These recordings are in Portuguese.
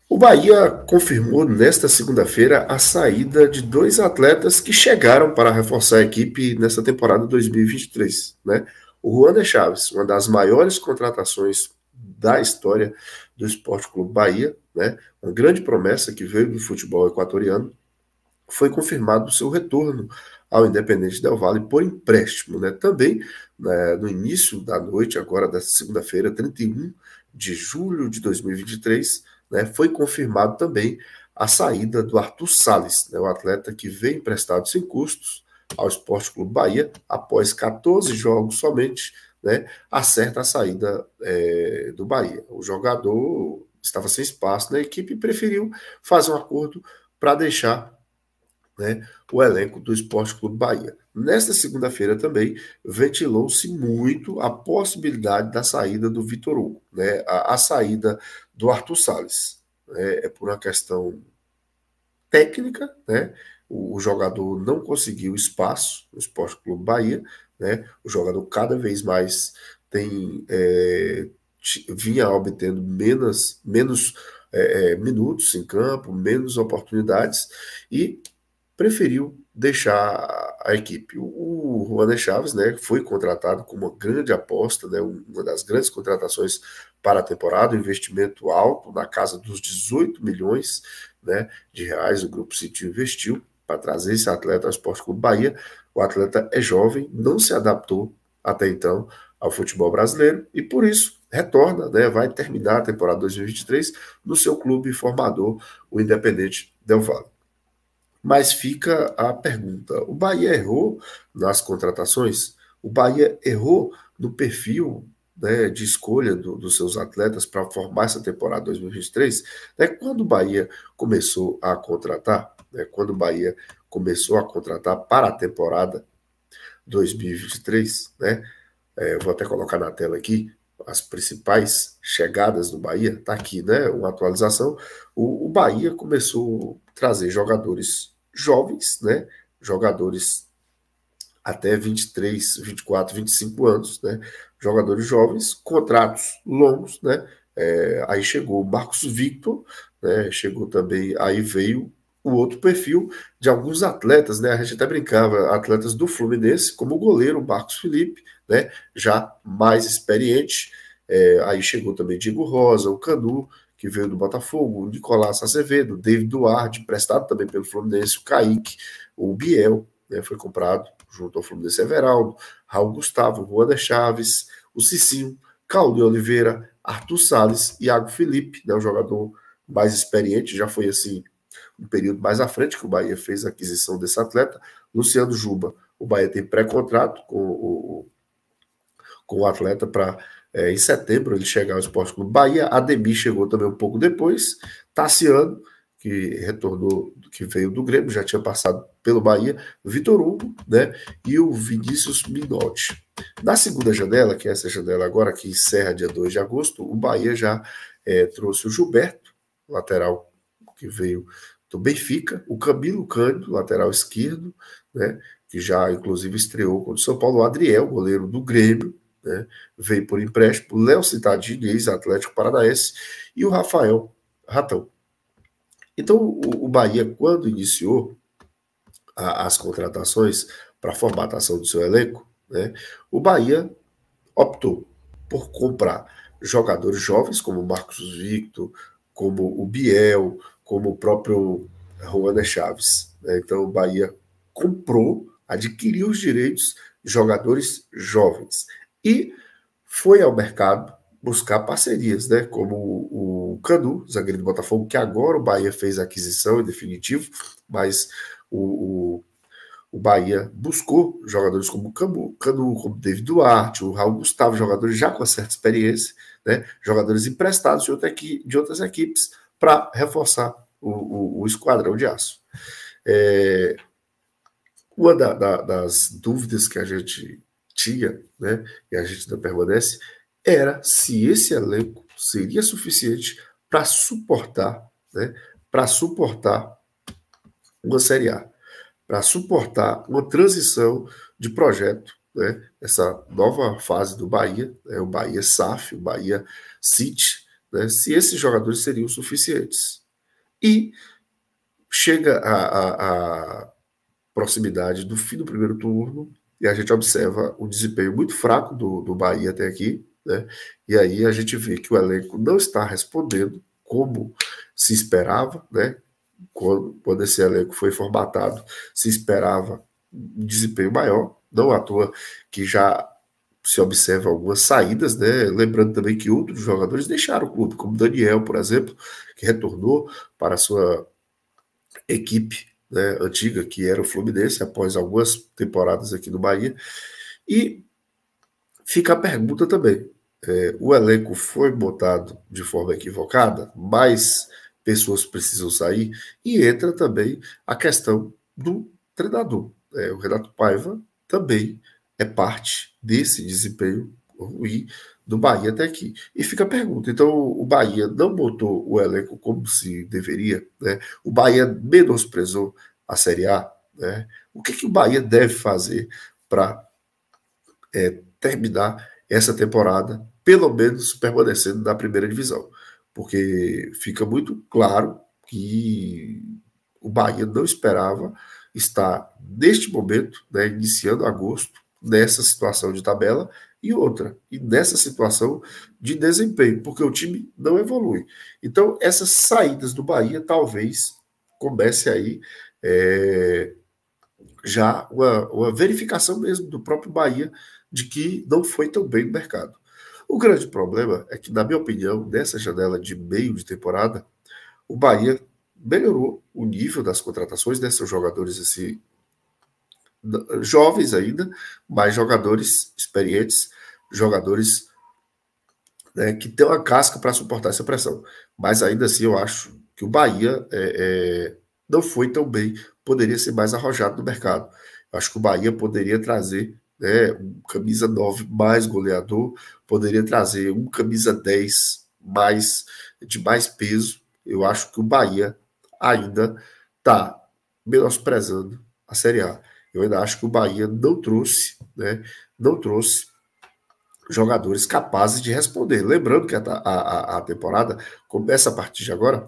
O Bahia confirmou nesta segunda-feira a saída de dois atletas que chegaram para reforçar a equipe nessa temporada 2023, né? O Juan Chaves, uma das maiores contratações da história do Esporte Clube Bahia, né? Uma grande promessa que veio do futebol equatoriano, foi confirmado o seu retorno ao Independente Del Valle por empréstimo, né? Também, né, no início da noite, agora desta segunda-feira, 31 de julho de 2023, né, foi confirmado também a saída do Arthur Salles, né, o atleta que veio emprestado sem custos ao Esporte Clube Bahia, após 14 jogos somente, né, acerta a saída do Bahia. O jogador estava sem espaço na equipe e preferiu fazer um acordo para deixar, né, o elenco do Esporte Clube Bahia. Nesta segunda-feira também ventilou-se muito a possibilidade da saída do Vitor Hugo, né, a saída do Arthur Salles. Né, é por uma questão técnica, né, o jogador não conseguiu espaço no Esporte Clube Bahia, né, o jogador cada vez mais tem vinha obtendo menos minutos em campo, menos oportunidades e preferiu deixar a equipe. O Juan Chaves, né, foi contratado como uma grande aposta, né, uma das grandes contratações para a temporada, um investimento alto, na casa dos 18 milhões, né, de reais, o Grupo City investiu para trazer esse atleta ao Esporte Clube Bahia. O atleta é jovem, não se adaptou até então ao futebol brasileiro e por isso retorna, né, vai terminar a temporada 2023 no seu clube formador, o Independente Del Valle. Mas fica a pergunta: o Bahia errou nas contratações? O Bahia errou no perfil, né, de escolha dos seus atletas para formar essa temporada 2023? Né, quando o Bahia começou a contratar, né, quando o Bahia começou a contratar para a temporada 2023, né, vou até colocar na tela aqui as principais chegadas do Bahia, tá aqui, né, uma atualização. O Bahia começou a trazer jogadores jovens, né, jogadores até 23, 24, 25 anos, né, jogadores jovens, contratos longos, né, aí chegou o Marcos Victor, né, chegou também, aí veio o outro perfil de alguns atletas, né, a gente até brincava, atletas do Fluminense, como o goleiro Marcos Felipe, né, já mais experiente, aí chegou também Diego Rosa, o Canu, que veio do Botafogo, o Nicolás Acevedo, o David Duarte, emprestado também pelo Fluminense, o Kaique, o Biel, né, foi comprado junto ao Fluminense, Everaldo, Raul Gustavo, Juan Chaves, o Cicinho, Claudio Oliveira, Arthur Salles, Iago Felipe, né, o jogador mais experiente, já foi assim um período mais à frente que o Bahia fez a aquisição desse atleta, Luciano Juba. O Bahia tem pré-contrato com o atleta para em setembro ele chegar ao Esporte Clube Bahia. Ademir chegou também um pouco depois. Tassiano, que retornou, que veio do Grêmio, já tinha passado pelo Bahia. Vitor Hugo, né? E o Vinícius Minotti. Na segunda janela, que é essa janela agora, que encerra dia 2 de agosto, o Bahia já trouxe o Gilberto, lateral que veio do Benfica, o Camilo Cândido, lateral esquerdo, né? Que já inclusive estreou contra o São Paulo, o Adriel, goleiro do Grêmio, né, veio por empréstimo, Léo Cittadini, ex-Atlético Paranaense, e o Rafael Ratão. Então, o Bahia, quando iniciou as contratações para a formatação do seu elenco, né, o Bahia optou por comprar jogadores jovens, como o Marcos Victor, como o Biel, como o próprio Juan Chaves. Né? Então, o Bahia comprou, adquiriu os direitos de jogadores jovens e foi ao mercado buscar parcerias, né? Como o Canu, zagueiro do Botafogo, que agora o Bahia fez a aquisição em definitivo, mas o Bahia buscou jogadores como o Canu, como o David Duarte, o Raul Gustavo, jogadores já com certa experiência, né? Jogadores emprestados de outras equipes para reforçar o esquadrão de aço. Uma das dúvidas que a gente tinha, né, e a gente não permanece, era se esse elenco seria suficiente para suportar, né, para suportar uma Série A, para suportar uma transição de projeto, né, essa nova fase do Bahia, né, o Bahia SAF, o Bahia City, né, se esses jogadores seriam suficientes. E chega a proximidade do fim do primeiro turno e a gente observa o desempenho muito fraco do Bahia até aqui, né? E aí a gente vê que o elenco não está respondendo como se esperava, né? Quando esse elenco foi formatado, se esperava um desempenho maior, não à toa que já se observa algumas saídas, né? Lembrando também que outros jogadores deixaram o clube, como Daniel, por exemplo, que retornou para a sua equipe, né, antiga, que era o Fluminense, após algumas temporadas aqui no Bahia. E fica a pergunta também: o elenco foi botado de forma equivocada, mais pessoas precisam sair, e entra também a questão do treinador. O Renato Paiva também é parte desse desempenho ruim do Bahia até aqui. E fica a pergunta: então o Bahia não botou o elenco como se deveria, né? O Bahia menosprezou a Série A, né? O que o Bahia deve fazer para terminar essa temporada, pelo menos permanecendo na primeira divisão? Porque fica muito claro que o Bahia não esperava estar, neste momento, né, iniciando agosto, nessa situação de tabela, e nessa situação de desempenho, porque o time não evolui. Então, essas saídas do Bahia talvez comece aí já uma verificação mesmo do próprio Bahia de que não foi tão bem no mercado. O grande problema é que, na minha opinião, nessa janela de meio de temporada, o Bahia melhorou o nível das contratações, né? São jogadores assim, jovens ainda, mas jogadores experientes, jogadores, né, que têm uma casca para suportar essa pressão. Mas ainda assim eu acho que o Bahia não foi tão bem, poderia ser mais arrojado no mercado. Eu acho que o Bahia poderia trazer, né, um camisa 9 mais goleador, poderia trazer um camisa 10 mais, de mais peso. Eu acho que o Bahia ainda está menosprezando a Série A. Eu ainda acho que o Bahia não trouxe, né, não trouxe jogadores capazes de responder. Lembrando que a temporada começa a partir de agora,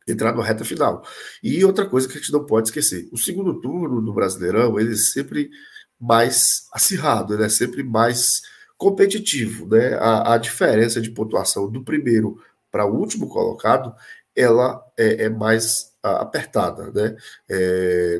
entrar na reta final. E outra coisa que a gente não pode esquecer: o segundo turno do Brasileirão, ele é sempre mais acirrado, ele é sempre mais competitivo, né? A diferença de pontuação do primeiro para o último colocado, ela é mais apertada, né?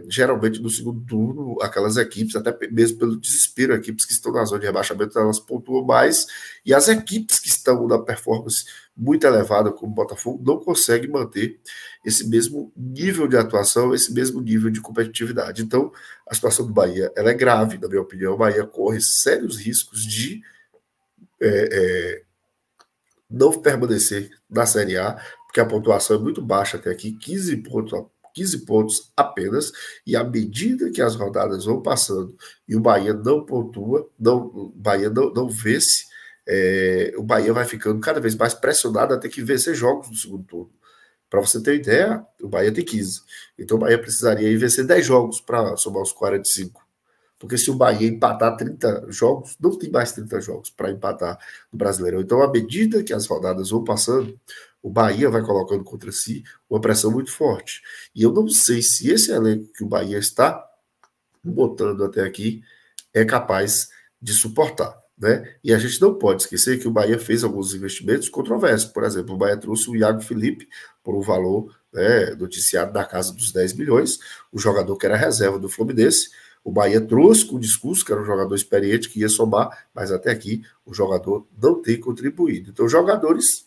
Geralmente no segundo turno, aquelas equipes, até mesmo pelo desespero, equipes que estão na zona de rebaixamento, elas pontuam mais, e as equipes que estão na performance muito elevada, como o Botafogo, não conseguem manter esse mesmo nível de atuação, esse mesmo nível de competitividade. Então, a situação do Bahia, ela é grave, na minha opinião. O Bahia corre sérios riscos de não permanecer na Série A, porque a pontuação é muito baixa até aqui, 15 pontos apenas, e à medida que as rodadas vão passando e o Bahia não pontua, o Bahia não vence, o Bahia vai ficando cada vez mais pressionado a ter que vencer jogos no segundo turno. Para você ter ideia, o Bahia tem 15. Então o Bahia precisaria vencer 10 jogos para somar os 45. Porque se o Bahia empatar 30 jogos, não tem mais 30 jogos para empatar no Brasileirão. Então, à medida que as rodadas vão passando, o Bahia vai colocando contra si uma pressão muito forte. E eu não sei se esse elenco que o Bahia está botando até aqui é capaz de suportar. Né? E a gente não pode esquecer que o Bahia fez alguns investimentos controversos. Por exemplo, o Bahia trouxe o Iago Felipe por um valor, né, noticiado da casa dos 10 milhões, o jogador que era reserva do Fluminense. O Bahia trouxe com o discurso que era um jogador experiente que ia somar, mas até aqui o jogador não tem contribuído. Então, jogadores,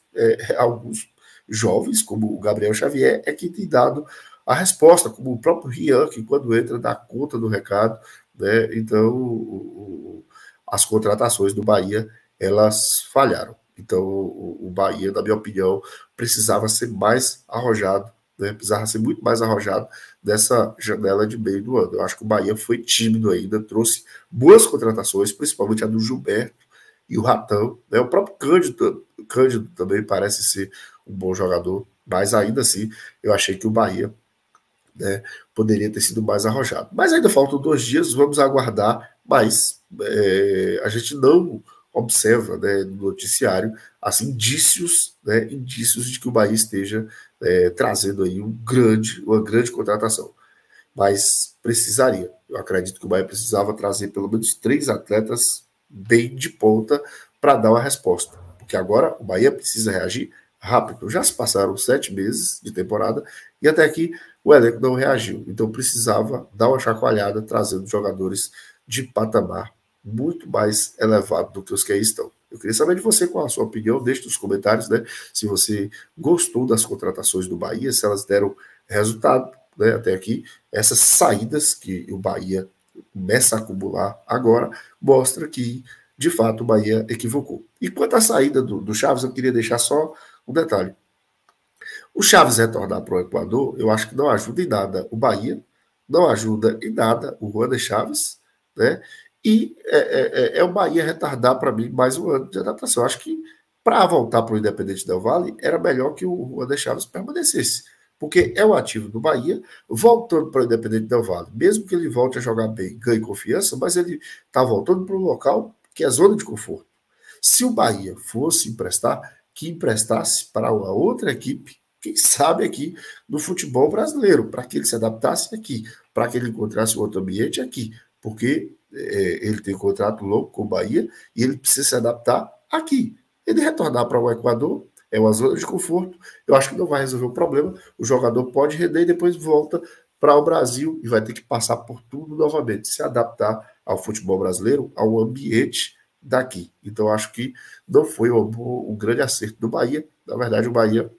alguns jovens, como o Gabriel Xavier, é que tem dado a resposta, como o próprio Rian, que quando entra dá conta do recado, né? Então, as contratações do Bahia, elas falharam. Então, o Bahia, na minha opinião, precisava ser mais arrojado, né? Precisava ser muito mais arrojado nessa janela de meio do ano. Eu acho que o Bahia foi tímido ainda, trouxe boas contratações, principalmente a do Gilberto e o Ratão, né? O próprio Cândido também parece ser um bom jogador, mas ainda assim, eu achei que o Bahia, né, poderia ter sido mais arrojado. Mas ainda faltam 2 dias, vamos aguardar, mas a gente não observa, né, no noticiário assim, indícios, né, indícios de que o Bahia esteja trazendo aí uma grande contratação. Mas precisaria. Eu acredito que o Bahia precisava trazer pelo menos 3 atletas bem de ponta para dar uma resposta. Porque agora o Bahia precisa reagir rápido. Já se passaram 7 meses de temporada e até aqui o elenco não reagiu. Então precisava dar uma chacoalhada trazendo jogadores de patamar muito mais elevado do que os que aí estão. Eu queria saber de você qual a sua opinião, deixe nos comentários, né? Se você gostou das contratações do Bahia, se elas deram resultado, né, até aqui, essas saídas que o Bahia começa a acumular agora, mostra que, de fato, o Bahia equivocou. E quanto à saída do Chaves, eu queria deixar só um detalhe. O Chaves retornar para o Equador, eu acho que não ajuda em nada o Bahia, não ajuda em nada o Juan de Chaves, né? E é o Bahia retardar para mim mais um ano de adaptação. Eu acho que para voltar para o Independente Del Valle, era melhor que o Juan de Chaves permanecesse. Porque é o ativo do Bahia, voltando para o Independente Del Valle. Mesmo que ele volte a jogar bem, ganhe confiança, mas ele está voltando para um local que é zona de conforto. Se o Bahia fosse emprestar, que emprestasse para uma outra equipe, quem sabe aqui no futebol brasileiro, para que ele se adaptasse aqui, para que ele encontrasse um outro ambiente aqui, porque ele tem contrato longo com o Bahia e ele precisa se adaptar aqui. Ele retornar para o Equador é uma zona de conforto, eu acho que não vai resolver o problema, o jogador pode render e depois volta para o Brasil e vai ter que passar por tudo novamente, se adaptar ao futebol brasileiro, ao ambiente daqui. Então acho que não foi um grande acerto do Bahia. Na verdade, o Bahia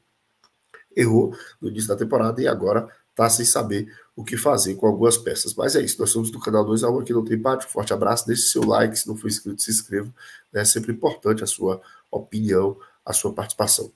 errou no início da temporada e agora está sem saber o que fazer com algumas peças. Mas é isso, nós somos do canal 2x1 aqui no Tem Empate. Um forte abraço, deixe seu like, se não for inscrito, se inscreva. É sempre importante a sua opinião, a sua participação.